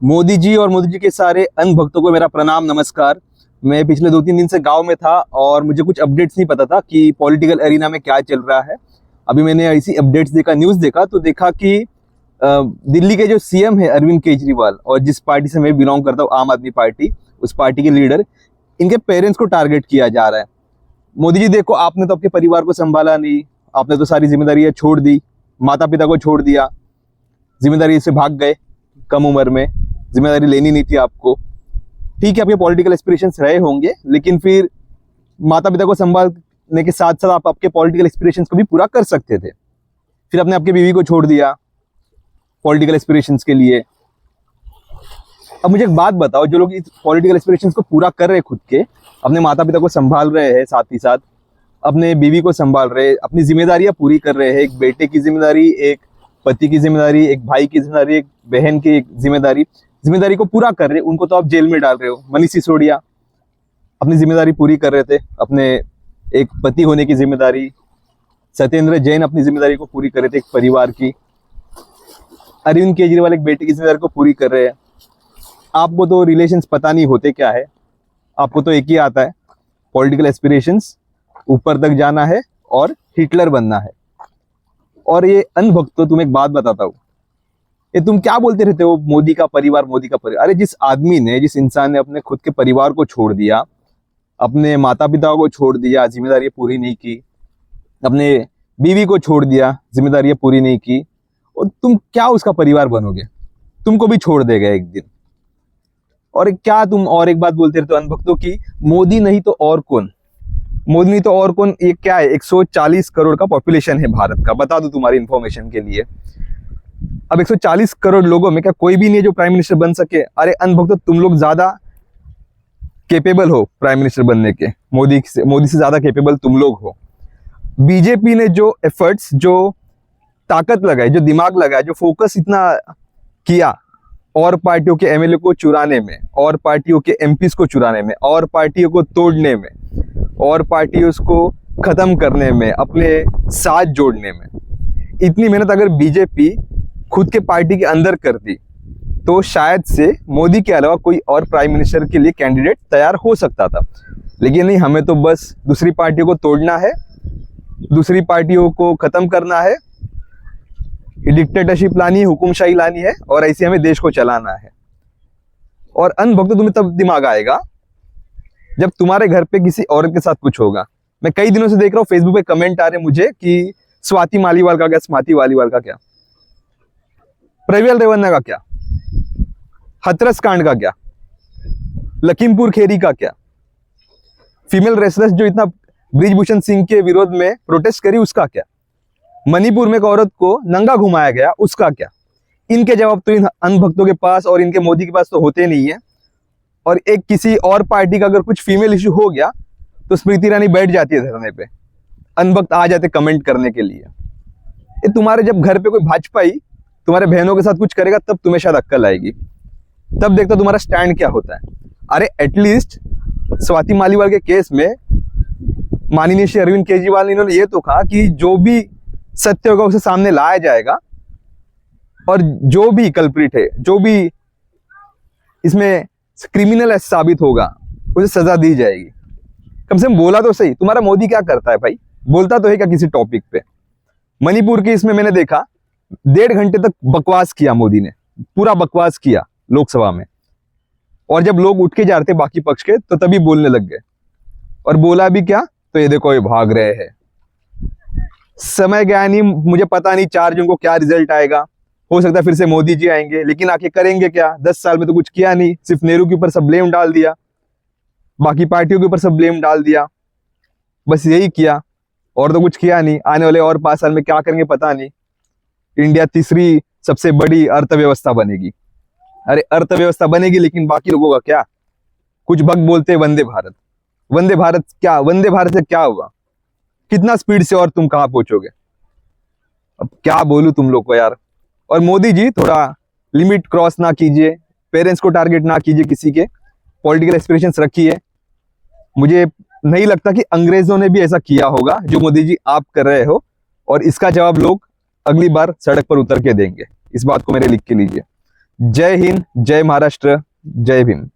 मोदी जी और मोदी जी के सारे अन्य भक्तों को मेरा प्रणाम नमस्कार। मैं पिछले 2-3 दिन से गांव में था और मुझे कुछ अपडेट्स नहीं पता था कि पॉलिटिकल एरिना में क्या चल रहा है। अभी मैंने ऐसी अपडेट्स देखा, न्यूज़ देखा तो देखा कि दिल्ली के जो सीएम है अरविंद केजरीवाल, और जिस पार्टी से मैं बिलोंग करता हूँ आम आदमी पार्टी, उस पार्टी के लीडर, इनके पेरेंट्स को टारगेट किया जा रहा है। मोदी जी देखो, आपने तो आपके परिवार को संभाला नहीं, आपने तो सारी जिम्मेदारियां छोड़ दी, माता पिता को छोड़ दिया, जिम्मेदारी से भाग गए, कम उम्र में जिम्मेदारी लेनी नहीं थी आपको। ठीक है, आपके पॉलिटिकल एस्पिरेशंस रहे होंगे, लेकिन फिर माता पिता को संभालने के साथ साथ आप आपके पॉलिटिकल एस्पिरेशंस को भी पूरा कर सकते थे। फिर आपने आपकी बीवी को छोड़ दिया पॉलिटिकल एस्पिरेशंस के लिए। अब मुझे एक बात बताओ, जो लोग इस पॉलिटिकल एस्पिरेशंस को पूरा कर रहे हैं खुद के, अपने माता पिता को संभाल रहे हैं, साथ ही साथ अपने बीवी को संभाल रहे हैं, अपनी जिम्मेदारियां पूरी कर रहे हैं, एक बेटे की जिम्मेदारी, एक पति की जिम्मेदारी, एक भाई की जिम्मेदारी, एक बहन की जिम्मेदारी को पूरा कर रहे हैं, उनको तो आप जेल में डाल रहे हो। मनीष सिसोदिया अपनी जिम्मेदारी पूरी कर रहे थे, अपने एक पति होने की जिम्मेदारी। सत्येंद्र जैन अपनी जिम्मेदारी को पूरी कर रहे थे, एक परिवार की। अरविंद केजरीवाल एक बेटे की जिम्मेदारी को पूरी कर रहे हैं। आपको तो रिलेशंस पता नहीं होते क्या है, आपको तो एक ही आता है, पॉलिटिकल एस्पिरेशंस, ऊपर तक जाना है और हिटलर बनना है। और ये अनभक्तों, तुम एक बात बताता हूँ, ये तुम क्या बोलते रहते हो, मोदी का परिवार, मोदी का परिवार। अरे जिस आदमी ने, जिस इंसान ने अपने खुद के परिवार को छोड़ दिया, अपने माता पिता को छोड़ दिया, जिम्मेदारी पूरी नहीं की, अपने बीवी को छोड़ दिया, जिम्मेदारियां पूरी नहीं की, और तुम क्या उसका परिवार बनोगे? तुमको भी छोड़ देगा एक दिन। और क्या तुम और एक बात बोलते रहते हो अनभक्तों की, मोदी नहीं तो और कौन, मोदी नहीं तो और कौन। ये क्या है, 140 करोड़ का पॉपुलेशन है भारत का, बता दूं तुम्हारी इंफॉर्मेशन के लिए। अब 140 करोड़ लोगों में क्या कोई भी नहीं है जो प्राइम मिनिस्टर बन सके? अरे अनभक्तों, तुम लोग ज्यादा कैपेबल हो प्राइम मिनिस्टर बनने के, मोदी से ज्यादा कैपेबल तुम लोग हो। बीजेपी ने जो एफर्ट्स, जो ताकत लगाई, जो दिमाग लगाया, जो फोकस इतना किया और पार्टियों के एमएलए को चुराने में, और पार्टियों के एमपीज को चुराने में, और पार्टियों को तोड़ने में, और पार्टियों को खत्म करने में, अपने साथ जोड़ने में, इतनी मेहनत अगर बीजेपी खुद के पार्टी के अंदर करती तो शायद से मोदी के अलावा कोई और प्राइम मिनिस्टर के लिए कैंडिडेट तैयार हो सकता था। लेकिन नहीं, हमें तो बस दूसरी पार्टियों को तोड़ना है, दूसरी पार्टियों को खत्म करना है, डिक्टेटरशिप लानी है, हुकुमशाही लानी है, और ऐसे हमें देश को चलाना है। और अनभक्तों, तुम्हें तब दिमाग आएगा जब तुम्हारे घर पे किसी औरत के साथ कुछ होगा। मैं कई दिनों से देख रहा हूँ फेसबुक पे कमेंट आ रहे मुझे कि स्वाति मालीवाल का क्या, स्माति मालीवाल का क्या, प्रज्वल रेवन्ना का क्या, हथरस कांड का क्या, लखीमपुर खेरी का क्या, फीमेल रेसलर्स जो इतना ब्रिजभूषण सिंह के विरोध में प्रोटेस्ट करी उसका क्या, मणिपुर में एक औरत को नंगा घुमाया गया उसका क्या। इनके जवाब तो इन अनभक्तों के पास और इनके मोदी के पास तो होते नहीं है। और एक किसी और पार्टी का अगर कुछ फीमेल इशू हो गया तो स्मृति ईरानी बैठ जाती है धरने पे, अनभक्त आ जाते कमेंट करने के लिए। ये तुम्हारे जब घर पे कोई भाजपाई तुम्हारे बहनों के साथ कुछ करेगा तब तुम्हें शायद अक्कल आएगी, तब देखता तुम्हारा स्टैंड क्या होता है। अरे एटलीस्ट स्वाति मालीवाल के केस में माननीय श्री अरविंद केजरीवाल ने इन्होंने ये तो कहा कि जो भी सत्य होगा उसे सामने लाया जाएगा, और जो भी कल्प्रिट है, जो भी इसमें क्रिमिनल साबित होगा, उसे सजा दी जाएगी। कम से कम बोला तो सही। तुम्हारा मोदी क्या करता है भाई, बोलता तो है क्या किसी टॉपिक पे? मणिपुर के इसमें मैंने देखा 1.5 घंटे तक बकवास किया मोदी ने, पूरा बकवास किया लोकसभा में, और जब लोग उठ के जा रहे थे बाकी पक्ष के तो तभी बोलने लग गए। और बोला भी क्या, तो ये देखो ये भाग रहे हैं, समय गया नहीं, मुझे पता नहीं 4 जून को क्या रिजल्ट आएगा, हो सकता है फिर से मोदी जी आएंगे, लेकिन आके करेंगे क्या? 10 साल में तो कुछ किया नहीं, सिर्फ नेहरू के ऊपर सब ब्लेम डाल दिया, बाकी पार्टियों के ऊपर सब ब्लेम डाल दिया, बस यही किया और तो कुछ किया नहीं। आने वाले और 5 साल में क्या करेंगे पता नहीं। इंडिया तीसरी सबसे बड़ी अर्थव्यवस्था बनेगी। अरे अर्थव्यवस्था बनेगी, लेकिन बाकी लोगों का क्या? कुछ भक्त बोलते हैं वंदे भारत, वंदे भारत क्या, वंदे भारत से क्या हुआ? कितना स्पीड से और तुम कहाँ पहुंचोगे? अब क्या बोलूं तुम लोग को यार। और मोदी जी थोड़ा लिमिट क्रॉस ना कीजिए, पेरेंट्स को टारगेट ना कीजिए, किसी के पॉलिटिकल एस्पिरेशंस रखिए। मुझे नहीं लगता कि अंग्रेजों ने भी ऐसा किया होगा जो मोदी जी आप कर रहे हो, और इसका जवाब लोग अगली बार सड़क पर उतर के देंगे। इस बात को मेरे लिख के लीजिए। जय हिंद, जय महाराष्ट्र, जय भीम।